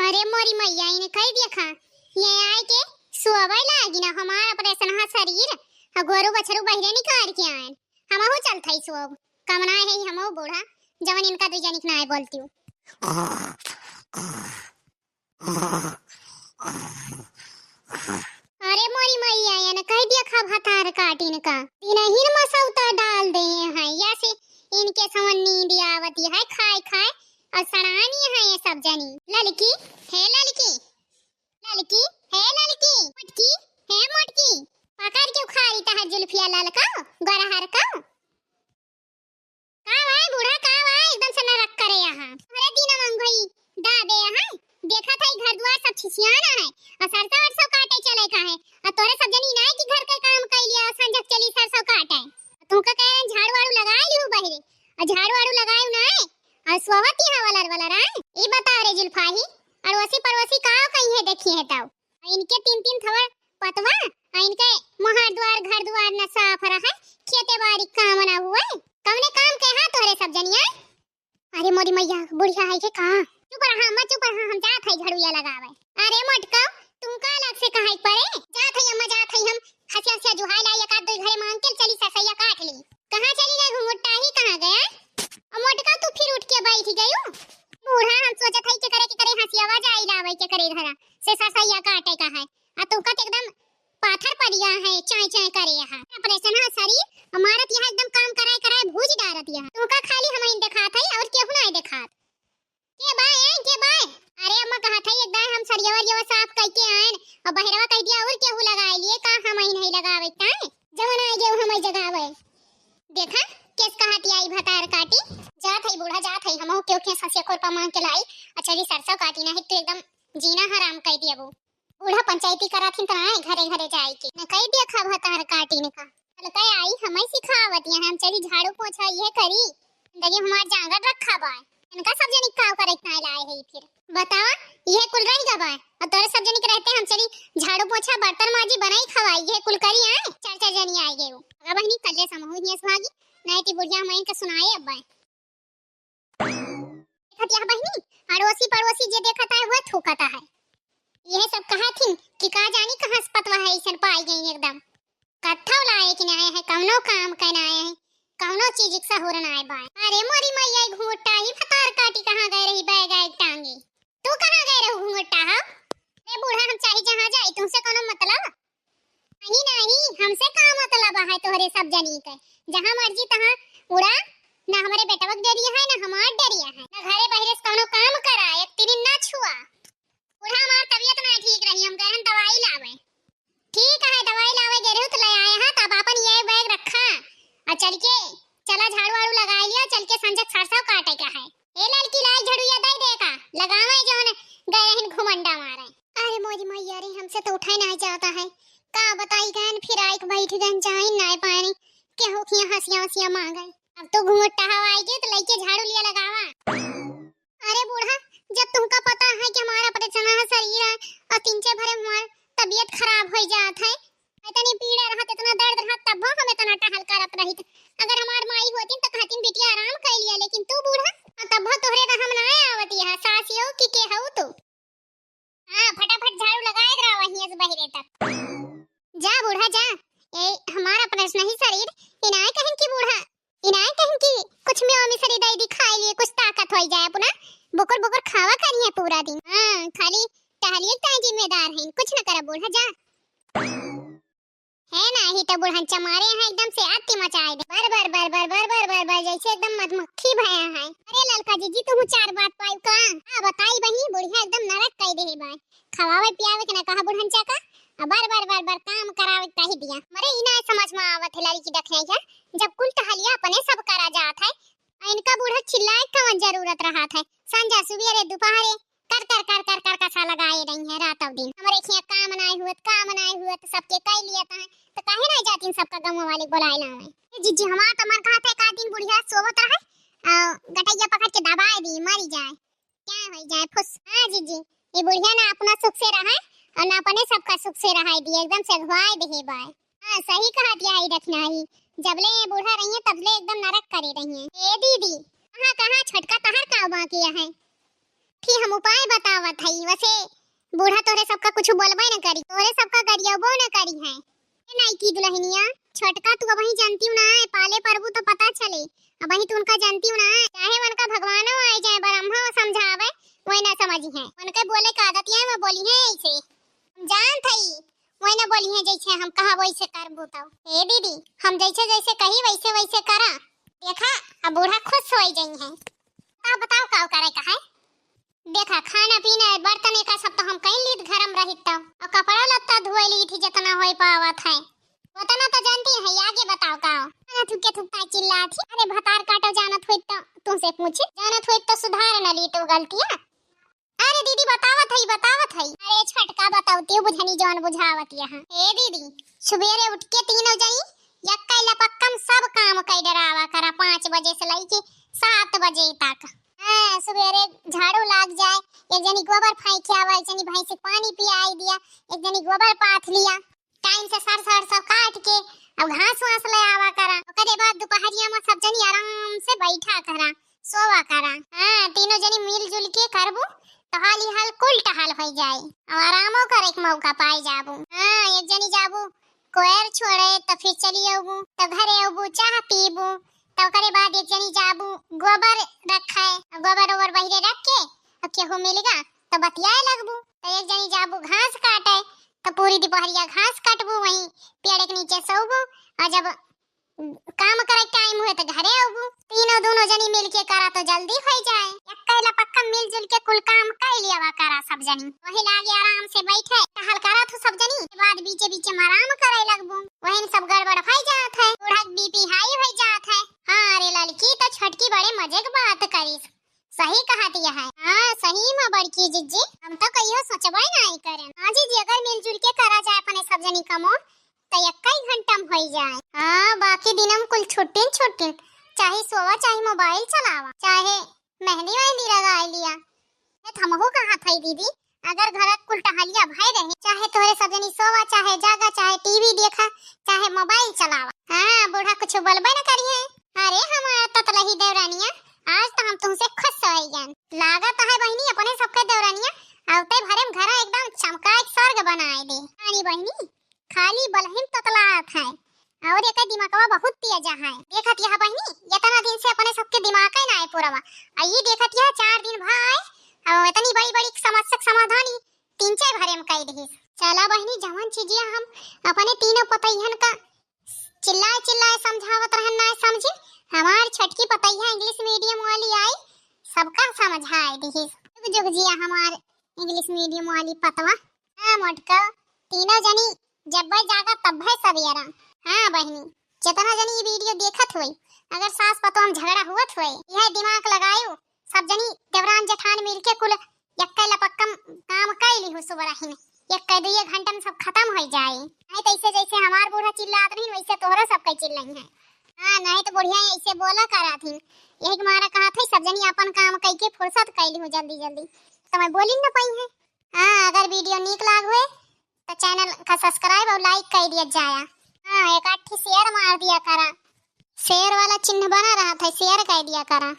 अरे मोरी मैया इने कह देखा ये आए के सुअबै लागी ना हमारा ऑपरेशन हा शरीर गोरु बछरू बहिरे निकाल के आए हमहु चलथई सुअब कमना है हमहु बूढ़ा जवन इनका दु जनिक ना बोलती हूं। अरे मोरी मैया ये ना कह देखा भतार काटिन का तीन हिन मसौता डाल दे हैं या से इनके समन नींद आवती है खाए खाए और सड़ानी है ये सब जनी ललकी है ललकी ललकी है ललकी मोटकी है मोटकी पकड़ के उखाड़ी ता जुल्फिया ललका गरहर का भाई बूढ़ा का भाई एकदम से न रख करे यहां अरे दिन मंगई दाबे यहां देखा था घर द्वार सब छिछियाना है और सरसों वरसों काटे चले का है और तोरे सब जनी ना कि घर का काम कर लिया संजक चली सरसों काटे तू का कह रहे झाड़ू वाड़ू लगा लियो बहिरे और झाड़ू वाड़ू लगायो ना और सोवती हवालर वाला रा ई बता रे जुल्फाही अड़ोसी पड़ोसी का कहीं है देखी है ताऊ इनके तीन तीन थवर पतवा इनके मोहर द्वार घर द्वार न साफ रहा खेते बाड़ी काम ना हुआ कवने काम के हाथ तोरे सब जनिया। अरे मोरी मैया बुढ़िया है के का चुप रहा मत चुप रहा हम जात है झड़ुया लगावे। अरे मटका तुम का अलग से कहाई पड़े जात है अम्मा जात है हम हंसिया हंसिया जुहाई ला एक आध दो घरे मांग के चली ससैया काट ली कहां चली गई घुंघटा ही कहां गया मटका तू फिर उठ के बैठ गयो बूढ़ा हम सोचत है के करे हंसिया आवाज आई लावे के करे घरा से ससैया काटे का है आ तू का एकदम पाथर पड़िया है चाय चाय करे यहां ऑपरेशन है शरीर हमारा यहां एकदम काम कराए कराए भूज डारत यहां तू का खाली हम इन दिखात है और केहू नहीं दिखात के बाय अरे अम्मा कहत है एकदम हम सरियावर ये साफ करके आए और बहरवा कह दिया और केहू लगाए लिए का हम नहीं लगावे ताए जवन आए गेहूं हम जगावे देखा केस कहती आई भतार काटी जात है बूढ़ा जात है हमहु केहू के ससे कोरपा मांग के लाई अच्छा जी सरसों काटी ना है तो एकदम जीना हराम कह दिया वो बूढ़ा पंचायती कराथिन त आए घरे घरे जाए के न कह दिया खा भतार काटी ने का चल कह आई हमें सिखावत है हम चली झाड़ू पोछा ये करी जिंदगी हमार जांगड़ रखा बा इनका सब जनी का करे ना लाए है फिर बतावा ये कुल रही गबा और तोरे सब जनी के रहते हम चली झाड़ू पोछा बर्तन माजी बनाई खवाई ये कुल करी आए चार चार जनी आए गए अगर बहनी कल्ले समूह हियस भागी नहीं ती बुढ़िया हम इनका सुनाए अब्बा देखत यह बहनी अड़ोसी पड़ोसी जे देखता है वो थूकता है यह सब कहा थी कि का जानी कहां से पतवा है इसन पाई गई एकदम कत्था लाए कि आए है कौनो काम करना आए है कौनो चीज से हो रहा है बाय अरे मोरी मैया घूंघटा ही फतार काटी कहां गए रही बैग आए टांगे तू कहां गए रहो घूंघटा हा रे बूढ़ा हम चाहे जहां जाए तुमसे कोनो मतलब नहीं हमसे का मतलब है तोहरे सब जनी के जहां मर्जी तहां उड़ा ना हमारे बेटवक दे दिया है ना हमार डरिया है ना घरे बहरे कोनो काम करा एक तीन ना छुआ बूढ़ा हमार तबीयत ना ठीक रही हम कहन दवाई लावे ठीक है दवाई लावे गए हो तो ले आए हां तब अपन ये बैग रखा और चल के चला झाड़ू वाड़ू लगा लिया चल के संजक सरसों काटे का है ए लड़की लाई झड़ुया दे देगा लगावे जोन गए हन घुमंडा मारे अरे मोजी मैया रे हमसे तो उठाई नहीं जाता है का बताई गन फिर आइक बैठ गन जाई नहीं पानी केहू की हंसिया हंसिया मांगे अब तो घुंघटा हवाएगी तो लेके झाड़ू लिया लगावा। अरे बूढ़ा जब तुमका पता है कि हमारा ऑपरेशन है शरीर है और तीन चार भरे हमार तबीयत खराब हो जात है इतनी पीड़ा रहत इतना दर्द रहत तब हम इतना टहल करत रहित अगर हमार माई होती तो कहती बिटिया आराम कर लिया लेकिन तू बूढ़ा तब तोहरे रहम ना आवती है सासियो की के हऊ तू हां फटाफट झाड़ू लगाए रहा वहीं से बहिरे तक जा बूढ़ा जा ए हमारा ऑपरेशन ही शरीर इनाए कहें कि बूढ़ा इनाए कहें कि कुछ में मिसरी दई दिखाई लिए कुछ ताकत हो जाए अपना बुकर बुकर खावा करिए पूरा दिन हां खाली टहलिए ता जिम्मेदार है कुछ न करा बूढ़ा जा है ना ही तो बुढ़न चमारे हैं एकदम से आती मचाए दे बर जैसे एकदम मधुमक्खी भया है। अरे ललका जी तुम चार बात पाई का हां बताई बही बुढ़िया एकदम नरक कह दे बाय खवावे पियावे के ना कहा बुढ़न चाका बार काम करावे कह दिया मरे इना समझ में आवत है लड़की देखने का जब कुल टहलिया अपने सब करा जात है इनका बूढ़ा चिल्लाए कवन जरूरत रहा था संजा सुबेरे दोपहरे कर कसा लगाए रही है रात और दिन हमारे खिया काम नाई हुआ तो सबके कह लिया था तो काहे ना जाती सबका गांव वाले बुलाए लावे जीजी हमार तो मन कहत है का दिन बुढ़िया सोवत रहे गटैया पकड़ के दबाए दी मरी जाए क्या हो जाए फुस हां जीजी ये बुढ़िया ना अपना सुख से रहे और ना अपने सबका सुख से रहाई दी एकदम से घुआए दे बाय हां सही कहत है रखना ही जबले ये बूढ़ा रही है तबले एकदम नरक करे रही है ए दीदी कहाँ कहाँ छोटका तहर का बाकी है। फिर हम उपाय बतावत हई। वैसे बूढ़ा तोरे सबका कुछ बोलबे न करी, तोरे सबका गरियबो न करी है। नहीं की दुल्हनिया छोटका तू अब ही जानती हूँ ना है, पाले परबू तो पता चले। अब ही तू उनका जानती हूँ ना है, चाहे उनका भगवानो आए जाए ब्रह्मा समझावे वही ना समझी है। उनके बोले का आदत है, मैं बोली है ऐसे हम जान थई वही ना बोली है जैसे हम कहा वैसे करबू। तो ए दीदी हम जैसे जैसे कही वैसे वैसे करा, देखा अब बूढ़ा खुश हो जाई है। बताओ बताओ का करे का है। देखा खाना पीना बर्तन का सब तो हम कहीं लीद घरम रहित तो और कपड़ा लत्ता धोए ली थी जितना होई पावत है उतना तो जानती है। आगे बताओ का थुके थुकता चिल्ला थी। अरे भतार काटो जानत होई तो तुमसे पूछे, जानत होई तो सुधार न ली तो गलतियां। अरे दीदी बतावत है। अरे छटका बताओ बुझनी जौन बुझावत यहां। ए दीदी सुबेरे उठ के तीनों जनी यक्का लपक्कम सब काम कई डरावा करा 5 बजे से लेके 7 बजे तक। हां सुबेरे झाड़ू लाग जाए, एक जनी गोबर फेंक आवा, एक जनी भैंस को पानी पियाई दिया, एक जनी गोबर पाथ लिया, टाइम से सर सब काट के अब घास वास ले आवा करा। ओकरे बाद दोपहरिया में सब जनी आराम से बैठा करा सोवा करा। हां तीनों जनी मिलजुल के करबू तो हाली हाल कुल टहल हो जाए और आरामो करे के मौका पाई जाबू। हां एक जनी जाबू कोयर छोड़े तो फिर चली आबू तो घरे आबू चाह पीबू तो ओकरे बाद एक जनी जाबू गोबर रखाए, गोबर ओवर बहिरे रख के अब केहू मिलेगा तो बतियाए लगबू। तो एक जनी जाबू घास काटे तो पूरी दोपहरिया घास काटबू, वहीं पेड़ के नीचे सोबू और जब काम करे टाइम हुए तो घरे आबू। तीनों दोनों जनी मिलके करा तो जल्दी हो जाए। एकला पक्का मिलजुल के कुल काम कर लिया करा सब जनी, वही लागे आराम से बैठे टहल करा तो सब जनी के बाद बीचे बीचे में आराम करे लगबू। वहीं सब गड़बड़ हो जात है, बूढ़ा बीपी हाई हो जात है। हां रे लड़की तो छटकी बड़े मजे की बात करी, सही कहती है। हां सही में बड़की जीजी हम तो कहियो सोचबे नहीं करे। हां जीजी अगर मिलजुल के करा जाए अपने सब जनी कमो तो एक घंटा में हो जाए। हां बाकी दिनम कुल छुट्टी चाहे सोवा चाहे मोबाइल चलावा चाहे मेहंदी वेहंदी लगा लिया। हमहू कहा था दीदी अगर घर कुल टहलिया भाई रहे, चाहे तोरे सब जनी सोवा चाहे जागा चाहे टीवी देखा चाहे मोबाइल चलावा। हां बूढ़ा कुछ बोलबे न करिए। अरे हमारा ततलही देवरानिया आज तो हम तुमसे खुश होई जान लागत है बहनी अपने सबके देवरानिया आवते भरे में घर एकदम चमका एक स्वर्ग बनाए दे। रानी बहनी खाली बलहिम ततलात है और एक दिमागवा बहुत तेज है। देखत यह बहनी इतना दिन से अपने सबके दिमाग ही ना है पूरावा, ये देखत यह 4 दिन भाई और इतनी बड़ी बड़ी समस्या समाधान 3-4 भरे में कई दी। चला बहनी जवन चीजिया हम अपने तीनों पतैहन का चिल्लाए चिल्लाए समझावत रहन ना समझी। हमार छटकी पतैया इंग्लिश मीडियम वाली आई सबका समझाए दी। जुग जुग जिया हमार इंग्लिश मीडियम वाली पतवा। हां मोटका तीनों जनी जब जागा तब है सवेरा। हां बहनी जितना जनी ये वीडियो देखत होई अगर सास पतो हम झगड़ा हुआ होई यह दिमाग लगायो सब जनी देवरान जेठान मिलके कुल यक्का लपक्कम काम कैली हो सुबह ही में 1-2 घंटा में सब खत्म हो जाए। नहीं तो ऐसे जैसे हमार बूढ़ा चिल्लात रही वैसे तोहरा सब कई चिल्लाई है। हां नहीं तो बुढ़िया ऐसे बोला करा थी, यही मारा कहा था सब जनी अपन काम कई के फुर्सत कैली हो जल्दी जल्दी तो मैं बोली न पाई है। हां अगर वीडियो नीक लाग हुए तो चैनल का सब्सक्राइब और लाइक कर दिया जाए। हाँ एक आठी शेयर मार दिया करा, शेयर वाला चिन्ह बना रहा था शेयर कर दिया करा।